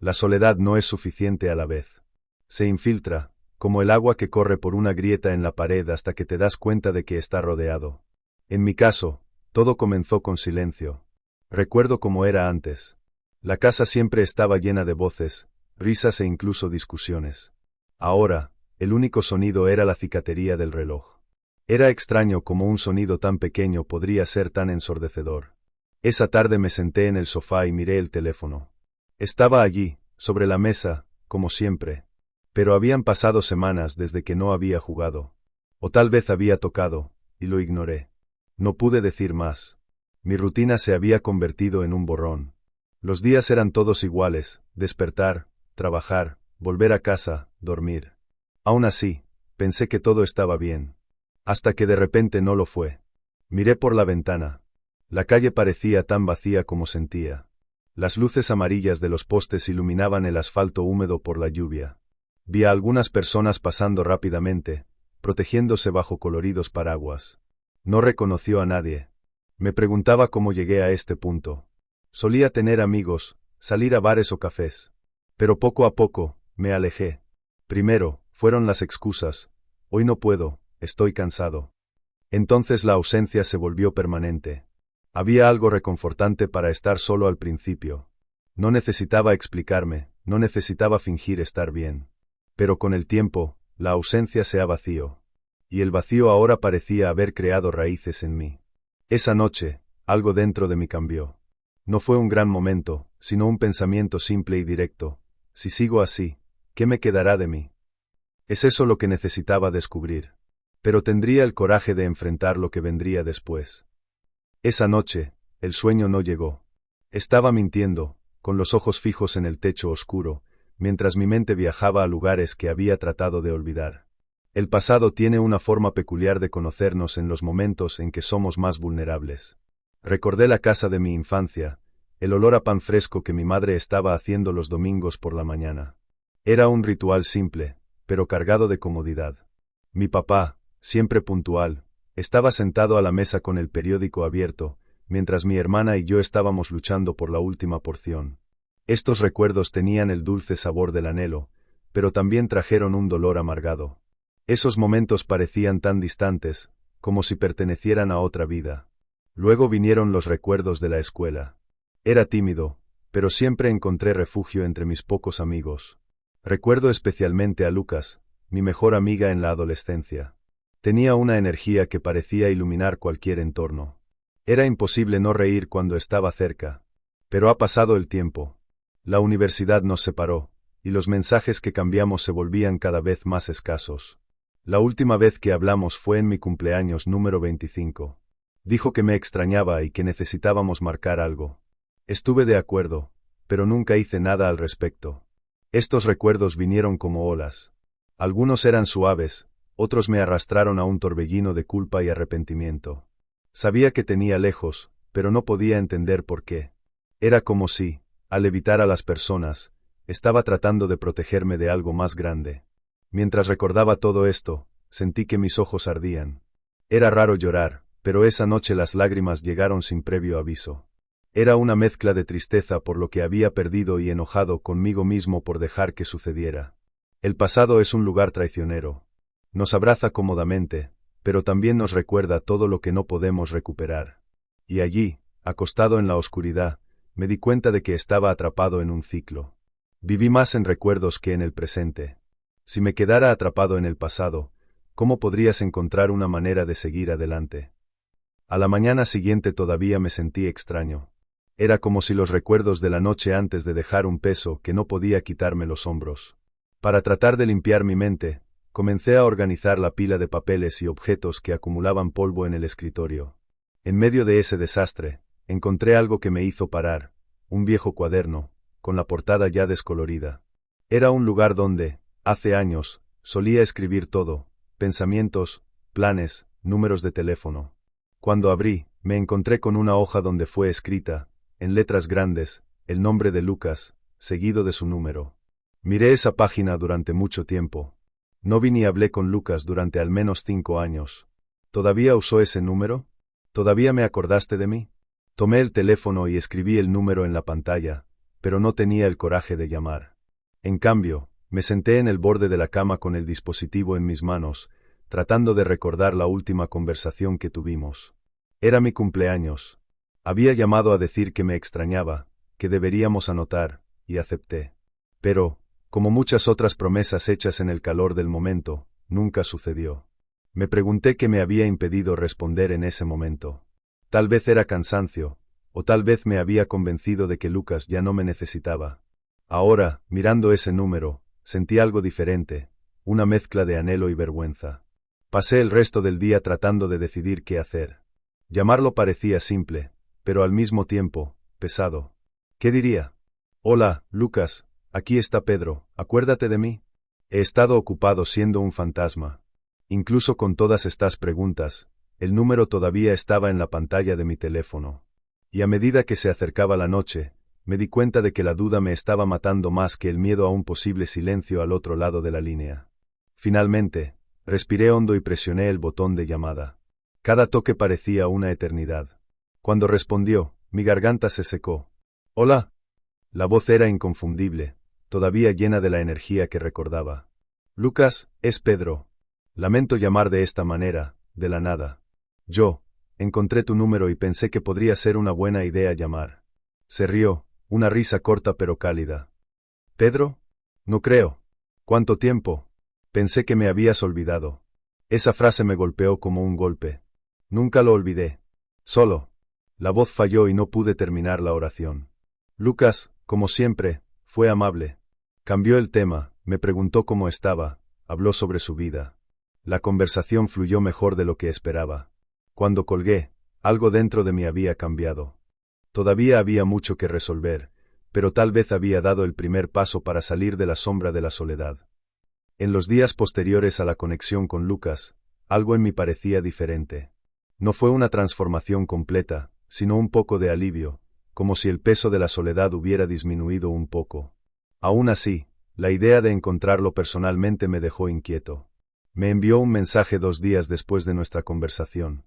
La soledad no es suficiente a la vez. Se infiltra, como el agua que corre por una grieta en la pared hasta que te das cuenta de que está rodeado. En mi caso, todo comenzó con silencio. Recuerdo cómo era antes. La casa siempre estaba llena de voces, risas e incluso discusiones. Ahora, el único sonido era la cicatería del reloj. Era extraño cómo un sonido tan pequeño podría ser tan ensordecedor. Esa tarde me senté en el sofá y miré el teléfono. Estaba allí, sobre la mesa, como siempre. Pero habían pasado semanas desde que no había jugado. O tal vez había tocado, y lo ignoré. No pude decir más. Mi rutina se había convertido en un borrón. Los días eran todos iguales: despertar, trabajar, volver a casa, dormir. Aún así, pensé que todo estaba bien. Hasta que de repente no lo fue. Miré por la ventana. La calle parecía tan vacía como sentía. Las luces amarillas de los postes iluminaban el asfalto húmedo por la lluvia. Vi a algunas personas pasando rápidamente, protegiéndose bajo coloridos paraguas. No reconoció a nadie. Me preguntaba cómo llegué a este punto. Solía tener amigos, salir a bares o cafés. Pero poco a poco, me alejé. Primero, fueron las excusas. Hoy no puedo, estoy cansado. Entonces la ausencia se volvió permanente. Había algo reconfortante para estar solo al principio. No necesitaba explicarme, no necesitaba fingir estar bien. Pero con el tiempo, la ausencia se ha vacío. Y el vacío ahora parecía haber creado raíces en mí. Esa noche, algo dentro de mí cambió. No fue un gran momento, sino un pensamiento simple y directo. Si sigo así, ¿qué me quedará de mí? Es eso lo que necesitaba descubrir. Pero tendría el coraje de enfrentar lo que vendría después. Esa noche, el sueño no llegó. Estaba mintiendo, con los ojos fijos en el techo oscuro, mientras mi mente viajaba a lugares que había tratado de olvidar. El pasado tiene una forma peculiar de conocernos en los momentos en que somos más vulnerables. Recordé la casa de mi infancia, el olor a pan fresco que mi madre estaba haciendo los domingos por la mañana. Era un ritual simple, pero cargado de comodidad. Mi papá, siempre puntual, estaba sentado a la mesa con el periódico abierto, mientras mi hermana y yo estábamos luchando por la última porción. Estos recuerdos tenían el dulce sabor del anhelo, pero también trajeron un dolor amargado. Esos momentos parecían tan distantes, como si pertenecieran a otra vida. Luego vinieron los recuerdos de la escuela. Era tímido, pero siempre encontré refugio entre mis pocos amigos. Recuerdo especialmente a Lucas, mi mejor amiga en la adolescencia. Tenía una energía que parecía iluminar cualquier entorno. Era imposible no reír cuando estaba cerca. Pero ha pasado el tiempo. La universidad nos separó, y los mensajes que cambiamos se volvían cada vez más escasos. La última vez que hablamos fue en mi cumpleaños número 25. Dijo que me extrañaba y que necesitábamos marcar algo. Estuve de acuerdo, pero nunca hice nada al respecto. Estos recuerdos vinieron como olas. Algunos eran suaves, otros me arrastraron a un torbellino de culpa y arrepentimiento. Sabía que tenía lejos, pero no podía entender por qué. Era como si, al evitar a las personas, estaba tratando de protegerme de algo más grande. Mientras recordaba todo esto, sentí que mis ojos ardían. Era raro llorar, pero esa noche las lágrimas llegaron sin previo aviso. Era una mezcla de tristeza por lo que había perdido y enojado conmigo mismo por dejar que sucediera. El pasado es un lugar traicionero. Nos abraza cómodamente, pero también nos recuerda todo lo que no podemos recuperar. Y allí, acostado en la oscuridad, me di cuenta de que estaba atrapado en un ciclo. Viví más en recuerdos que en el presente. Si me quedara atrapado en el pasado, ¿cómo podrías encontrar una manera de seguir adelante? A la mañana siguiente todavía me sentí extraño. Era como si los recuerdos de la noche antes de dejar un peso que no podía quitarme los hombros. Para tratar de limpiar mi mente, comencé a organizar la pila de papeles y objetos que acumulaban polvo en el escritorio. En medio de ese desastre, encontré algo que me hizo parar, un viejo cuaderno, con la portada ya descolorida. Era un lugar donde, hace años, solía escribir todo: pensamientos, planes, números de teléfono. Cuando abrí, me encontré con una hoja donde fue escrita, en letras grandes, el nombre de Lucas, seguido de su número. Miré esa página durante mucho tiempo. No vi ni hablé con Lucas durante al menos 5 años. ¿Todavía usó ese número? ¿Todavía me acordaste de mí? Tomé el teléfono y escribí el número en la pantalla, pero no tenía el coraje de llamar. En cambio, me senté en el borde de la cama con el dispositivo en mis manos, tratando de recordar la última conversación que tuvimos. Era mi cumpleaños. Había llamado a decir que me extrañaba, que deberíamos anotar, y acepté. Pero, como muchas otras promesas hechas en el calor del momento, nunca sucedió. Me pregunté qué me había impedido responder en ese momento. Tal vez era cansancio, o tal vez me había convencido de que Lucas ya no me necesitaba. Ahora, mirando ese número, sentí algo diferente, una mezcla de anhelo y vergüenza. Pasé el resto del día tratando de decidir qué hacer. Llamarlo parecía simple, pero al mismo tiempo, pesado. ¿Qué diría? Hola, Lucas, aquí está Pedro, ¿acuérdate de mí? He estado ocupado siendo un fantasma. Incluso con todas estas preguntas, el número todavía estaba en la pantalla de mi teléfono. Y a medida que se acercaba la noche, me di cuenta de que la duda me estaba matando más que el miedo a un posible silencio al otro lado de la línea. Finalmente, respiré hondo y presioné el botón de llamada. Cada toque parecía una eternidad. Cuando respondió, mi garganta se secó. «Hola». La voz era inconfundible, todavía llena de la energía que recordaba. «Lucas, es Pedro. Lamento llamar de esta manera, de la nada. Yo, encontré tu número y pensé que podría ser una buena idea llamar». Se rió, una risa corta pero cálida. «¿Pedro? No creo. ¿Cuánto tiempo? Pensé que me habías olvidado». Esa frase me golpeó como un golpe. Nunca lo olvidé. Solo. La voz falló y no pude terminar la oración. Lucas, como siempre, fue amable. Cambió el tema, me preguntó cómo estaba, habló sobre su vida. La conversación fluyó mejor de lo que esperaba. Cuando colgué, algo dentro de mí había cambiado. Todavía había mucho que resolver, pero tal vez había dado el primer paso para salir de la sombra de la soledad. En los días posteriores a la conexión con Lucas, algo en mí parecía diferente. No fue una transformación completa, sino un poco de alivio, como si el peso de la soledad hubiera disminuido un poco. Aún así, la idea de encontrarlo personalmente me dejó inquieto. Me envió un mensaje 2 días después de nuestra conversación.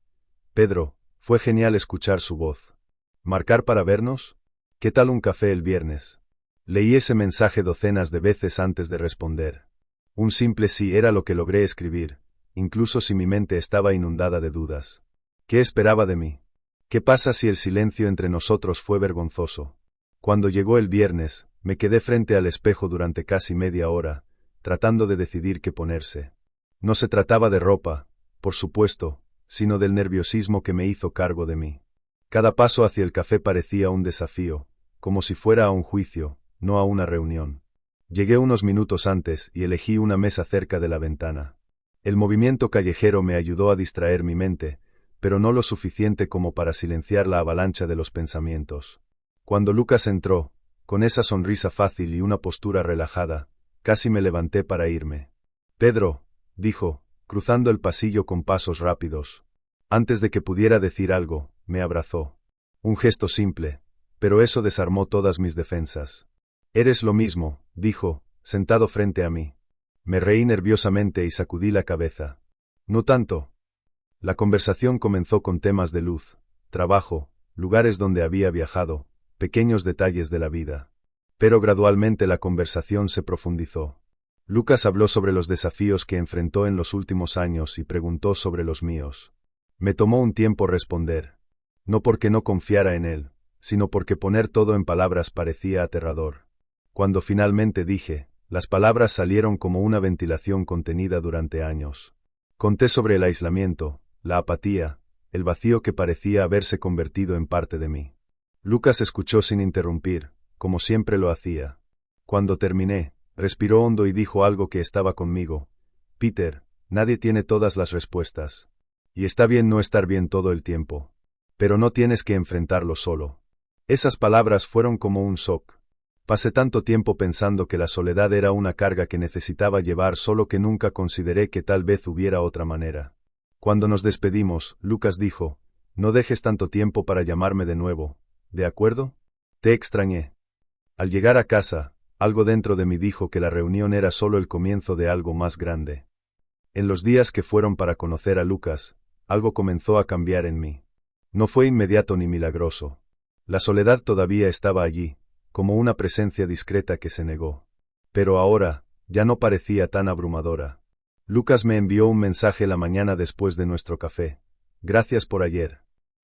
«Pedro, fue genial escuchar su voz. ¿Marcar para vernos? ¿Qué tal un café el viernes?» Leí ese mensaje docenas de veces antes de responder. Un simple sí era lo que logré escribir, incluso si mi mente estaba inundada de dudas. ¿Qué esperaba de mí? ¿Qué pasa si el silencio entre nosotros fue vergonzoso? Cuando llegó el viernes, me quedé frente al espejo durante casi media hora, tratando de decidir qué ponerse. No se trataba de ropa, por supuesto, sino del nerviosismo que me hizo cargo de mí. Cada paso hacia el café parecía un desafío, como si fuera a un juicio, no a una reunión. Llegué unos minutos antes y elegí una mesa cerca de la ventana. El movimiento callejero me ayudó a distraer mi mente, pero no lo suficiente como para silenciar la avalancha de los pensamientos. Cuando Lucas entró, con esa sonrisa fácil y una postura relajada, casi me levanté para irme. «Pedro», dijo, cruzando el pasillo con pasos rápidos. Antes de que pudiera decir algo, me abrazó. Un gesto simple, pero eso desarmó todas mis defensas. «Eres lo mismo», dijo, sentado frente a mí. Me reí nerviosamente y sacudí la cabeza. «No tanto». La conversación comenzó con temas de luz, trabajo, lugares donde había viajado, pequeños detalles de la vida. Pero gradualmente la conversación se profundizó. Lucas habló sobre los desafíos que enfrentó en los últimos años y preguntó sobre los míos. Me tomó un tiempo responder. No porque no confiara en él, sino porque poner todo en palabras parecía aterrador. Cuando finalmente dije, las palabras salieron como una ventilación contenida durante años. Conté sobre el aislamiento, la apatía, el vacío que parecía haberse convertido en parte de mí. Lucas escuchó sin interrumpir, como siempre lo hacía. Cuando terminé, respiró hondo y dijo algo que estaba conmigo. «Peter, nadie tiene todas las respuestas. Y está bien no estar bien todo el tiempo. Pero no tienes que enfrentarlo solo». Esas palabras fueron como un shock. Pasé tanto tiempo pensando que la soledad era una carga que necesitaba llevar solo que nunca consideré que tal vez hubiera otra manera. Cuando nos despedimos, Lucas dijo, «No dejes tanto tiempo para llamarme de nuevo, ¿de acuerdo? Te extrañé». Al llegar a casa, algo dentro de mí dijo que la reunión era solo el comienzo de algo más grande. En los días que fueron para conocer a Lucas, algo comenzó a cambiar en mí. No fue inmediato ni milagroso. La soledad todavía estaba allí, como una presencia discreta que se negó. Pero ahora, ya no parecía tan abrumadora. Lucas me envió un mensaje la mañana después de nuestro café. Gracias por ayer.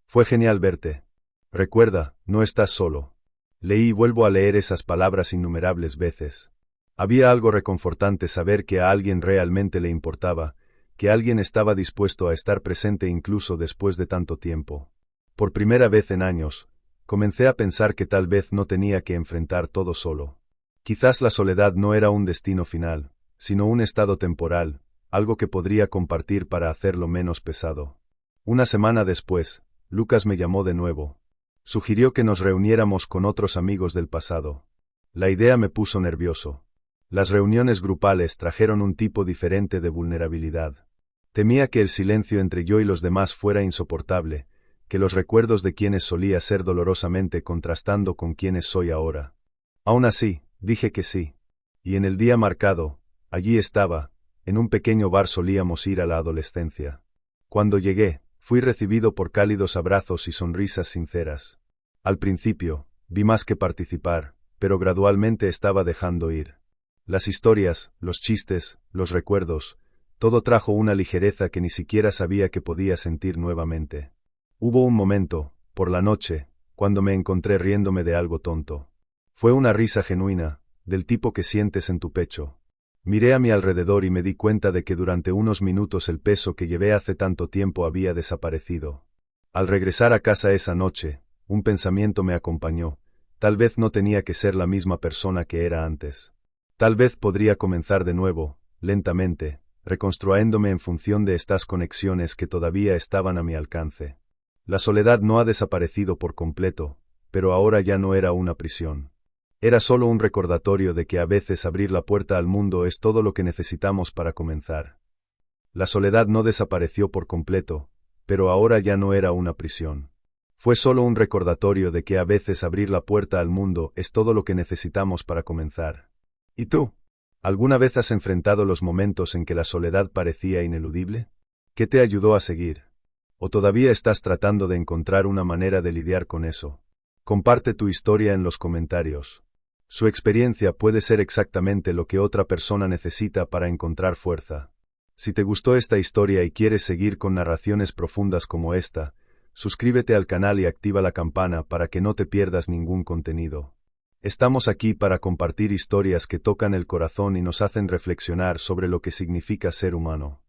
Fue genial verte. Recuerda, no estás solo. Leí y vuelvo a leer esas palabras innumerables veces. Había algo reconfortante saber que a alguien realmente le importaba, que alguien estaba dispuesto a estar presente incluso después de tanto tiempo. Por primera vez en años, comencé a pensar que tal vez no tenía que enfrentar todo solo. Quizás la soledad no era un destino final, sino un estado temporal, algo que podría compartir para hacerlo menos pesado. Una semana después, Lucas me llamó de nuevo. Sugirió que nos reuniéramos con otros amigos del pasado. La idea me puso nervioso. Las reuniones grupales trajeron un tipo diferente de vulnerabilidad. Temía que el silencio entre yo y los demás fuera insoportable, que los recuerdos de quienes solía ser dolorosamente contrastando con quienes soy ahora. Aún así, dije que sí. Y en el día marcado, allí estaba, en un pequeño bar solíamos ir a la adolescencia. Cuando llegué, fui recibido por cálidos abrazos y sonrisas sinceras. Al principio, vi más que participar, pero gradualmente estaba dejando ir. Las historias, los chistes, los recuerdos, todo trajo una ligereza que ni siquiera sabía que podía sentir nuevamente. Hubo un momento, por la noche, cuando me encontré riéndome de algo tonto. Fue una risa genuina, del tipo que sientes en tu pecho. Miré a mi alrededor y me di cuenta de que durante unos minutos el peso que llevé hace tanto tiempo había desaparecido. Al regresar a casa esa noche, un pensamiento me acompañó. Tal vez no tenía que ser la misma persona que era antes. Tal vez podría comenzar de nuevo, lentamente, reconstruyéndome en función de estas conexiones que todavía estaban a mi alcance. La soledad no ha desaparecido por completo, pero ahora ya no era una prisión. Era solo un recordatorio de que a veces abrir la puerta al mundo es todo lo que necesitamos para comenzar. La soledad no desapareció por completo, pero ahora ya no era una prisión. Fue solo un recordatorio de que a veces abrir la puerta al mundo es todo lo que necesitamos para comenzar. ¿Y tú? ¿Alguna vez has enfrentado los momentos en que la soledad parecía ineludible? ¿Qué te ayudó a seguir? ¿O todavía estás tratando de encontrar una manera de lidiar con eso? Comparte tu historia en los comentarios. Su experiencia puede ser exactamente lo que otra persona necesita para encontrar fuerza. Si te gustó esta historia y quieres seguir con narraciones profundas como esta, suscríbete al canal y activa la campana para que no te pierdas ningún contenido. Estamos aquí para compartir historias que tocan el corazón y nos hacen reflexionar sobre lo que significa ser humano.